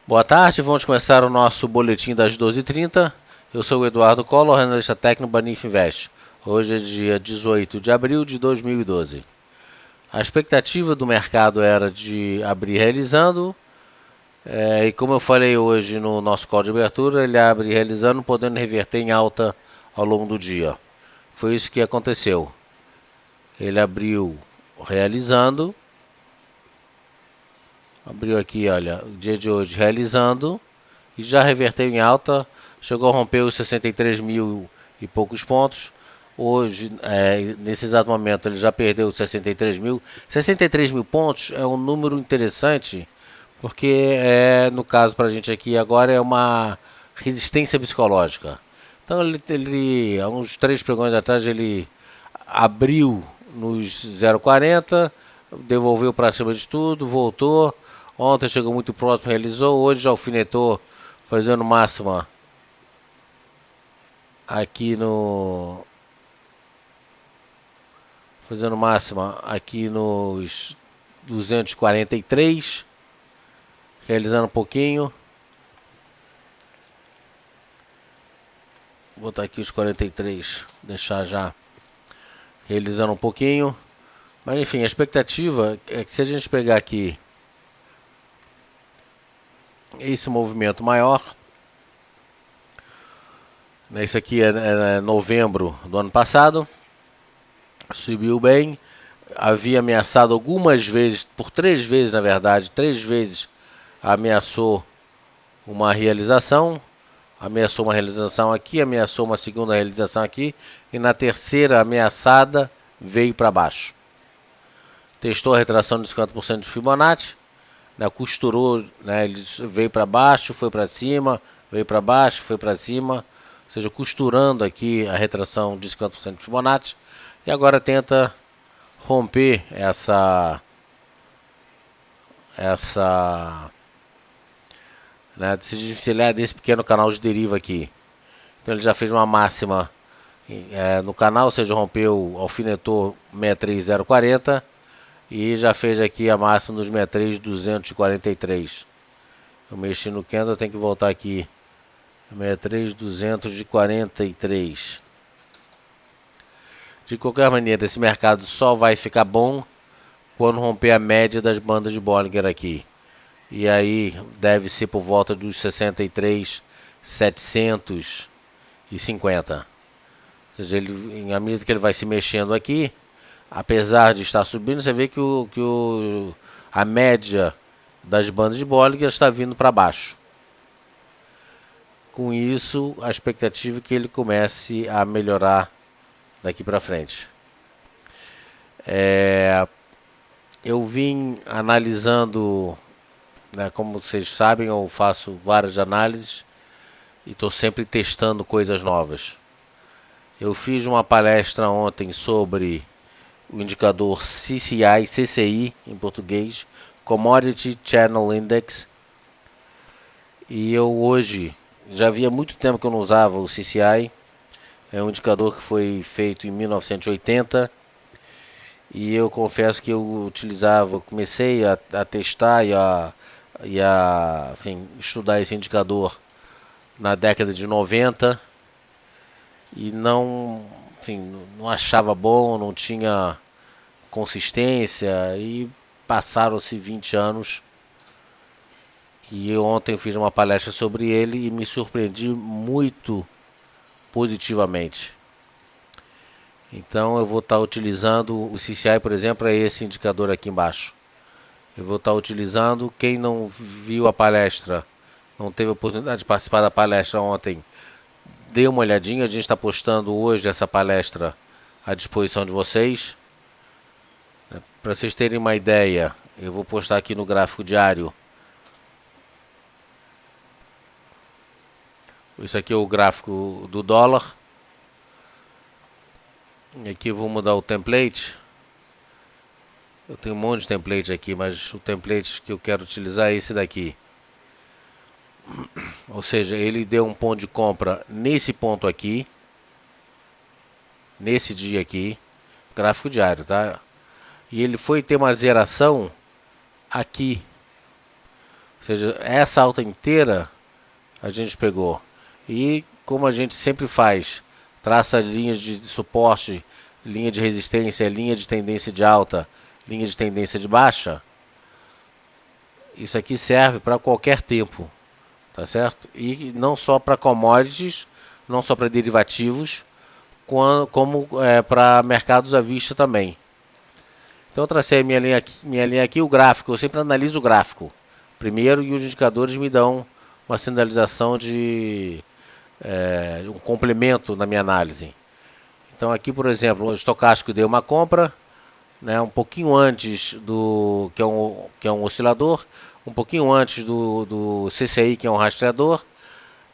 Boa tarde, vamos começar o nosso boletim das 12h30. Eu sou o Eduardo Collor, analista técnico Banif Invest. Hoje é dia 18 de abril de 2012. A expectativa do mercado era de abrir realizando, e como eu falei hoje no nosso call de abertura, ele abre realizando, podendo reverter em alta ao longo do dia. Foi isso que aconteceu. Ele abriu realizando, abriu aqui, olha, o dia de hoje realizando e já reverteu em alta, chegou a romper os 63 mil e poucos pontos. Hoje, nesse exato momento, ele já perdeu os 63 mil. 63 mil pontos é um número interessante, porque no caso para a gente aqui agora é uma resistência psicológica. Então ele há uns 3 pregões atrás ele abriu nos 0,40, devolveu para cima de tudo, voltou. Ontem chegou muito próximo, realizou. Hoje já alfinetou, fazendo máxima aqui no... Fazendo máxima aqui nos 243. Realizando um pouquinho. Vou botar aqui os 43, deixar já realizando um pouquinho. Mas enfim, a expectativa é que se a gente pegar aqui esse movimento maior, isso aqui é novembro do ano passado, subiu bem, havia ameaçado algumas vezes, por 3 vezes na verdade, 3 vezes ameaçou uma realização aqui, ameaçou uma segunda realização aqui, e na terceira ameaçada veio para baixo. Testou a retração de 50% de Fibonacci, costurou, ele veio para baixo, foi para cima, veio para baixo, foi para cima, ou seja, costurando aqui a retração de 50% de Fibonacci, e agora tenta romper se desvencilhar desse pequeno canal de deriva aqui. Então ele já fez uma máxima no canal, ou seja, rompeu, alfinetou 63040 e já fez aqui a máxima dos 63243. Eu mexi no candle, eu tenho que voltar aqui. 63243. De qualquer maneira, esse mercado só vai ficar bom quando romper a média das bandas de Bollinger aqui. E aí deve ser por volta dos 63.750. Ou seja, à medida que ele vai se mexendo aqui, apesar de estar subindo, você vê que a média das bandas de Bollinger está vindo para baixo. Com isso, a expectativa é que ele comece a melhorar daqui para frente. Eu vim analisando, como vocês sabem, eu faço várias análises e estou sempre testando coisas novas. Eu fiz uma palestra ontem sobre o indicador CCI em português, Commodity Channel Index, e eu hoje, já havia muito tempo que eu não usava o CCI, é um indicador que foi feito em 1980, e eu confesso que eu comecei a testar e a estudar esse indicador na década de 90, e não achava bom, não tinha consistência, e passaram-se 20 anos e ontem eu fiz uma palestra sobre ele e me surpreendi muito positivamente. Então eu vou estar utilizando o CCI, por exemplo, é esse indicador aqui embaixo. Eu vou estar utilizando, quem não viu a palestra, não teve a oportunidade de participar da palestra ontem, dê uma olhadinha, a gente está postando hoje essa palestra à disposição de vocês. Para vocês terem uma ideia, eu vou postar aqui no gráfico diário. Isso aqui é o gráfico do dólar. E aqui eu vou mudar o template. Eu tenho um monte de template aqui, mas o template que eu quero utilizar é esse daqui. Ou seja, ele deu um ponto de compra nesse ponto aqui, nesse dia aqui, gráfico diário, tá? E ele foi ter uma zeração aqui. Ou seja, essa alta inteira a gente pegou. E como a gente sempre faz, traça linhas de suporte, linha de resistência, linha de tendência de alta, linha de tendência de baixa, isso aqui serve para qualquer tempo, tá certo? E não só para commodities, não só para derivativos, como para mercados à vista também. Então eu tracei minha linha aqui, o gráfico, eu sempre analiso o gráfico primeiro e os indicadores me dão uma sinalização de um complemento na minha análise. Então aqui, por exemplo, o estocástico deu uma compra, né, um pouquinho antes do que é um oscilador, um pouquinho antes do CCI, que é um rastreador,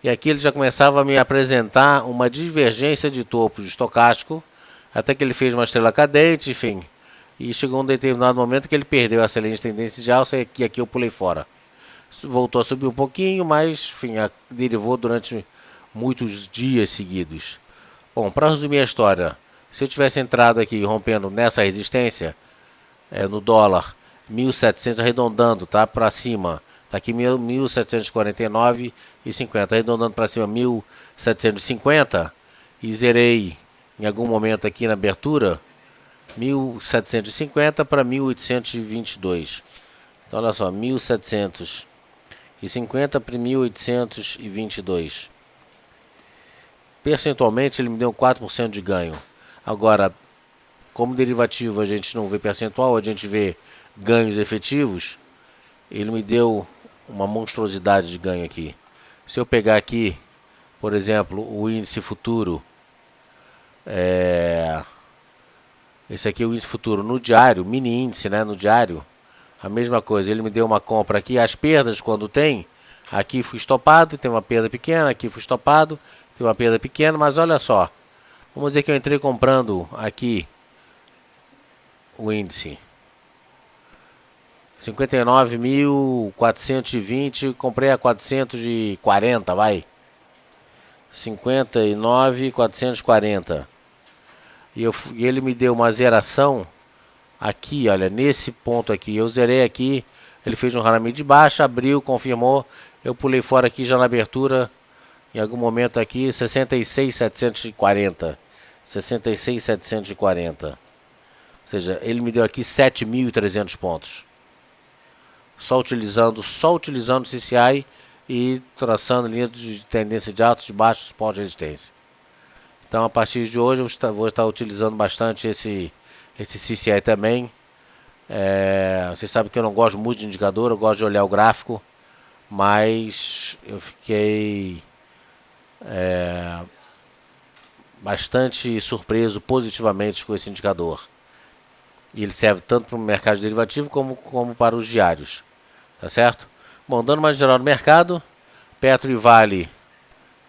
e aqui ele já começava a me apresentar uma divergência de topo de estocástico, até que ele fez uma estrela cadente, enfim, e chegou um determinado momento que ele perdeu essa linha de tendência de alta e aqui eu pulei fora. Voltou a subir um pouquinho, mas enfim, derivou durante muitos dias seguidos. Bom, para resumir a história, se eu tivesse entrado aqui rompendo nessa resistência, no dólar, 1.700 arredondando, tá? Para cima, tá aqui 1.749,50, arredondando para cima 1.750 e zerei em algum momento aqui na abertura 1.750 para 1.822. Então olha só, 1.750 para 1.822. Percentualmente ele me deu 4% de ganho. Agora, como derivativo a gente não vê percentual, a gente vê ganhos efetivos, ele me deu uma monstruosidade de ganho aqui. Se eu pegar aqui, por exemplo, o índice futuro, esse aqui é o índice futuro no diário, mini índice, né, no diário, a mesma coisa, ele me deu uma compra aqui, as perdas quando tem, aqui fui estopado, tem uma perda pequena, aqui fui estopado, tem uma perda pequena, mas olha só, vamos dizer que eu entrei comprando aqui o índice 59.420, comprei a 440, vai. 59.440. E ele me deu uma zeração aqui, olha, nesse ponto aqui. Eu zerei aqui, ele fez um Harami de baixa, abriu, confirmou. Eu pulei fora aqui já na abertura, em algum momento aqui, 66.740. 66.740. Ou seja, ele me deu aqui 7.300 pontos. Só utilizando o CCI e traçando linha de tendência de altos, de baixos, suporte de resistência. Então a partir de hoje eu vou estar utilizando bastante esse CCI também. Vocês sabem que eu não gosto muito de indicador, eu gosto de olhar o gráfico, mas eu fiquei bastante surpreso positivamente com esse indicador. E ele serve tanto para o mercado derivativo como para os diários. Tá certo? Bom, dando mais geral no mercado, Petro e Vale,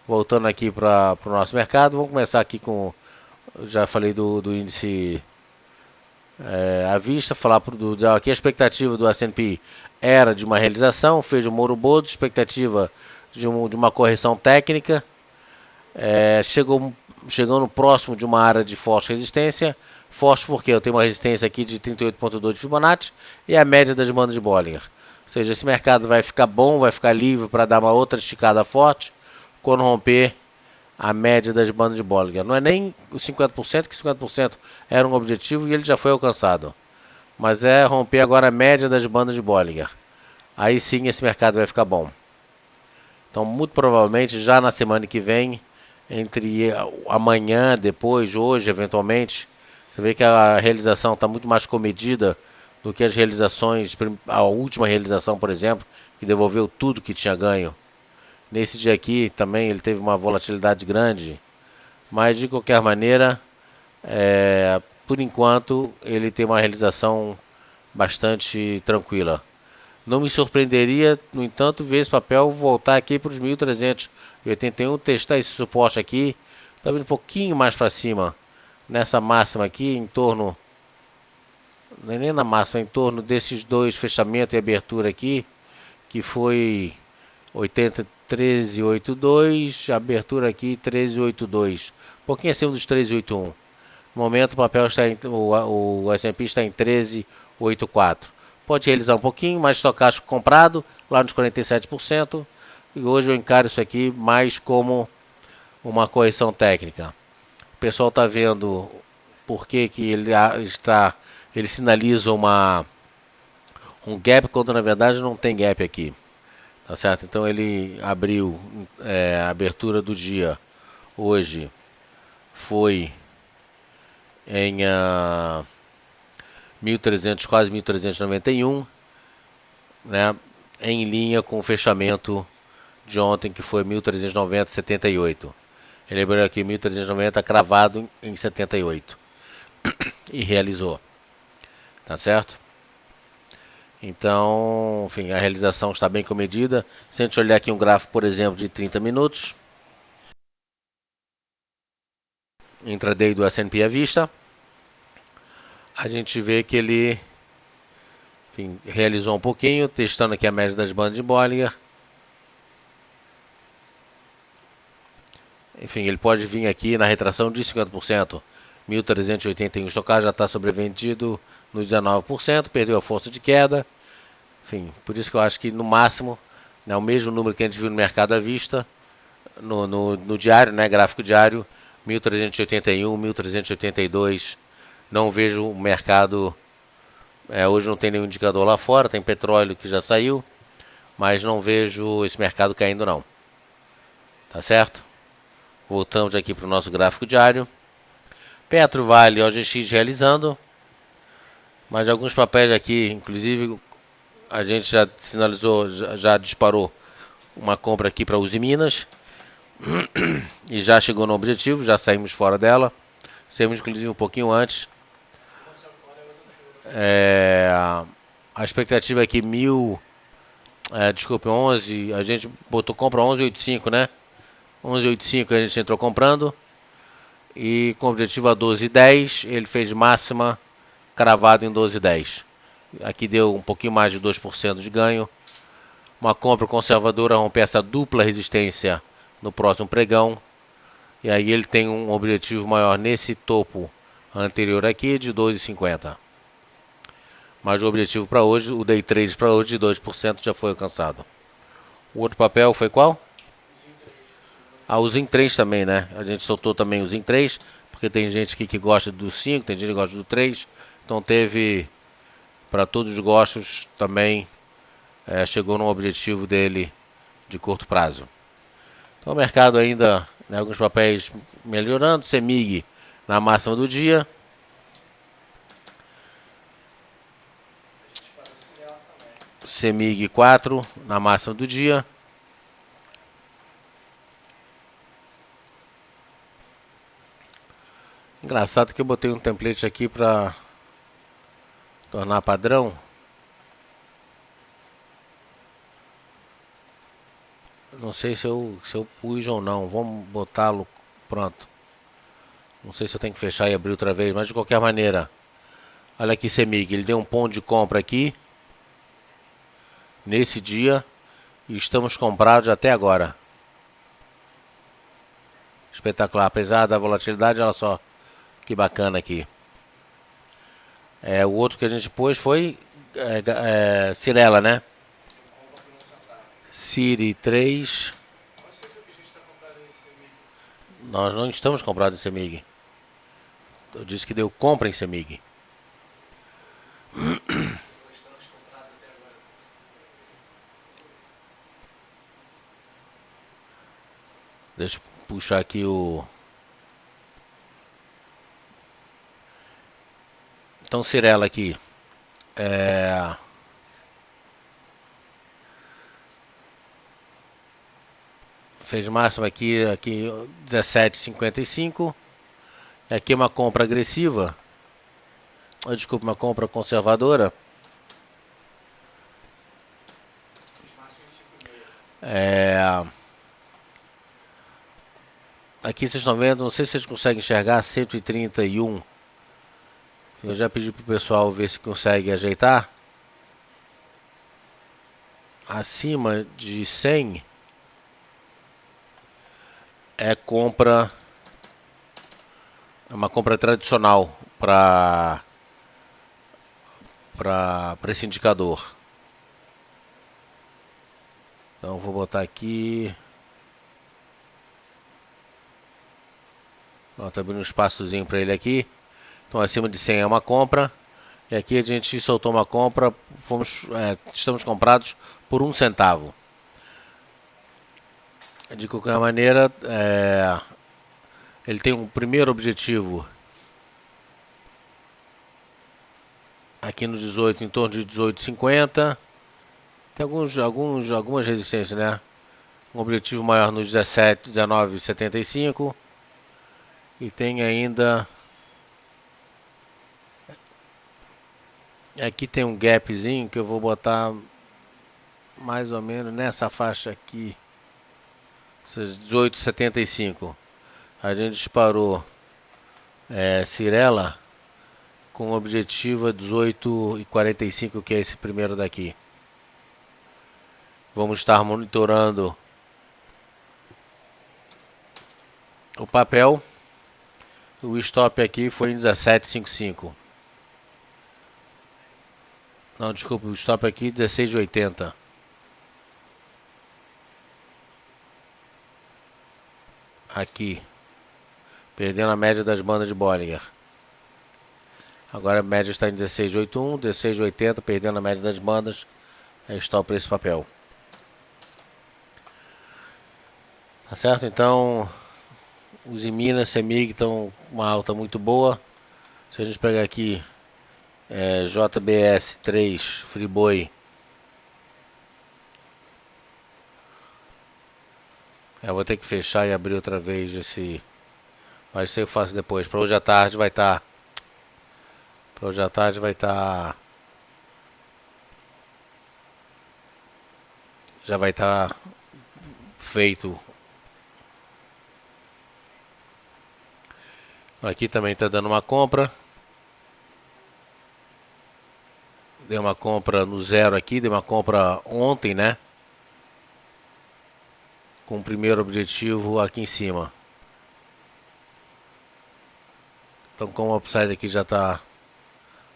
voltando aqui para o nosso mercado, vamos começar aqui com, já falei do índice à vista, falar aqui a expectativa do S&P era de uma realização, fez um Moro Bodo, expectativa de uma correção técnica, chegando próximo de uma área de forte resistência, forte porque eu tenho uma resistência aqui de 38,2 de Fibonacci e a média das bandas de Bollinger. Ou seja, esse mercado vai ficar bom, vai ficar livre para dar uma outra esticada forte quando romper a média das bandas de Bollinger. Não é nem os 50%, que 50% era um objetivo e ele já foi alcançado. Mas é romper agora a média das bandas de Bollinger. Aí sim esse mercado vai ficar bom. Então, muito provavelmente, já na semana que vem, entre amanhã, depois, hoje, eventualmente, você vê que a realização está muito mais comedida do que as realizações, a última realização, por exemplo, que devolveu tudo que tinha ganho. Nesse dia aqui também ele teve uma volatilidade grande, mas de qualquer maneira, por enquanto, ele tem uma realização bastante tranquila. Não me surpreenderia, no entanto, ver esse papel voltar aqui para os 1.381, testar esse suporte aqui, está vindo um pouquinho mais para cima, nessa máxima aqui, em torno, nem na máxima, em torno desses dois fechamentos e abertura aqui, que foi 13,82, abertura aqui 13,82, um pouquinho acima dos 13,81. No momento o papel está o S&P está em 13,84. pode realizar um pouquinho, mais estocástico comprado, lá nos 47%. E hoje eu encaro isso aqui mais como uma correção técnica. O pessoal está vendo por que ele sinaliza um gap, quando na verdade não tem gap aqui. Tá certo? Então ele abriu a abertura do dia hoje foi em 1.300, quase 1.391, né? Em linha com o fechamento de ontem, que foi 1.390,78. Ele abriu aqui 1.390 cravado em 78 e realizou. Tá certo? Então, enfim, a realização está bem comedida. Se a gente olhar aqui um gráfico, por exemplo, de 30 minutos, intraday do S&P à vista, a gente vê que ele, enfim, realizou um pouquinho, testando aqui a média das bandas de Bollinger. Enfim, ele pode vir aqui na retração de 50%. 1.381 estocar já está sobrevendido nos 19%, perdeu a força de queda. Enfim, por isso que eu acho que no máximo, né, o mesmo número que a gente viu no mercado à vista, no diário, né, gráfico diário, 1.381, 1.382. Não vejo o mercado, hoje não tem nenhum indicador lá fora, tem petróleo que já saiu, mas não vejo esse mercado caindo não. Tá certo? Voltamos aqui para o nosso gráfico diário. Petro, Vale, OGX realizando, mas alguns papéis aqui, inclusive a gente já sinalizou, já disparou uma compra aqui para Uzi Minas e já chegou no objetivo, já saímos fora dela, saímos inclusive um pouquinho antes. A expectativa aqui 11, a gente botou compra 11,85, né? 11,85 a gente entrou comprando e com objetivo a 12,10, ele fez máxima cravado em 12,10. Aqui deu um pouquinho mais de 2% de ganho. Uma compra conservadora romper essa dupla resistência no próximo pregão. E aí ele tem um objetivo maior nesse topo anterior aqui de 12,50. Mas o objetivo para hoje, o day trade para hoje de 2% já foi alcançado. O outro papel foi qual? O Zin 3 também, né? A gente soltou também o Zin 3, porque tem gente aqui que gosta do 5, tem gente que gosta do 3. Então teve para todos os gostos também, chegou no objetivo dele de curto prazo. Então o mercado ainda, né, alguns papéis melhorando, CEMIG na máxima do dia. CEMIG 4 na máxima do dia. Engraçado que eu botei um template aqui para tornar padrão. Não sei se eu pus ou não. Vamos botá-lo pronto. Não sei se eu tenho que fechar e abrir outra vez, mas de qualquer maneira. Olha aqui, CEMIG, ele deu um ponto de compra aqui nesse dia e estamos comprados até agora. Espetacular, apesar da volatilidade, olha só que bacana aqui. O outro que a gente pôs foi Cirela, né? Ciri 3. Nós não estamos comprados em CEMIG. Eu disse que deu compra em CEMIG. Deixa eu puxar aqui o... Então, Cirela aqui. Fez máximo aqui 17,55. Aqui é uma compra agressiva. Desculpa, uma compra conservadora. Aqui vocês estão vendo, não sei se vocês conseguem enxergar, 131. Eu já pedi pro pessoal ver se consegue ajeitar. Acima de 100 é compra, é uma compra tradicional para para esse indicador. Então vou botar aqui. Ó, tá abrindo um espaçozinho para ele aqui. Então acima de 100 é uma compra. E aqui a gente soltou uma compra. Estamos comprados por 1 centavo. De qualquer maneira, ele tem um primeiro objetivo aqui no 18, em torno de 18,50. Tem algumas resistências, né? Um objetivo maior no 17, 19,75. E tem ainda... Aqui tem um gapzinho que eu vou botar mais ou menos nessa faixa aqui. 18,75. A gente disparou Cirela com o objetivo 18,45, que é esse primeiro daqui. Vamos estar monitorando o papel. O stop aqui foi em 17,55. Não, desculpa, o stop aqui 16,80. Aqui, perdendo a média das bandas de Bollinger. Agora a média está em 16,81, 16,80, perdendo a média das bandas. É stop para esse papel. Tá certo? Então, os em Minas, CEMIG estão uma alta muito boa. Se a gente pegar aqui JBS 3, Friboi. Eu vou ter que fechar e abrir outra vez esse. Mas isso eu faço depois. Para hoje à tarde vai estar. Para hoje à tarde vai estar. Já vai estar feito. Aqui também está dando uma compra. Deu uma compra no zero aqui. Deu uma compra ontem, né? Com o primeiro objetivo aqui em cima. Então, como o upside aqui já está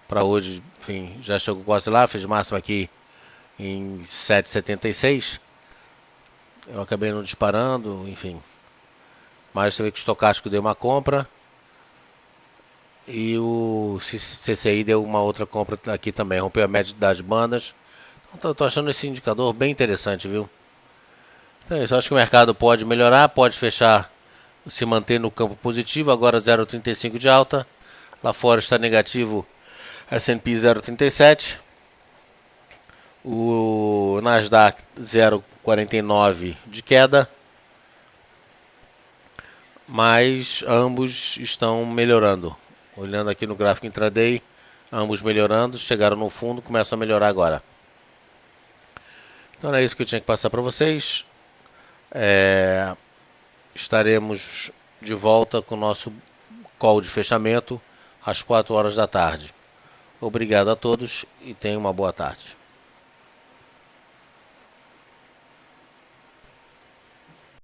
para hoje, enfim, já chegou quase lá, fez máximo aqui em 7,76. Eu acabei não disparando, enfim. Mas você vê que o estocástico deu uma compra. E o CCI deu uma outra compra aqui também, rompeu a média das bandas. Então, tô achando esse indicador bem interessante, viu? Então é isso, acho que o mercado pode melhorar, pode fechar, se manter no campo positivo, agora 0,35 de alta. Lá fora está negativo, S&P 0,37. O Nasdaq 0,49 de queda. Mas ambos estão melhorando. Olhando aqui no gráfico intraday, ambos melhorando, chegaram no fundo, começam a melhorar agora. Então é isso que eu tinha que passar para vocês. Estaremos de volta com o nosso call de fechamento às 4 horas da tarde. Obrigado a todos e tenham uma boa tarde.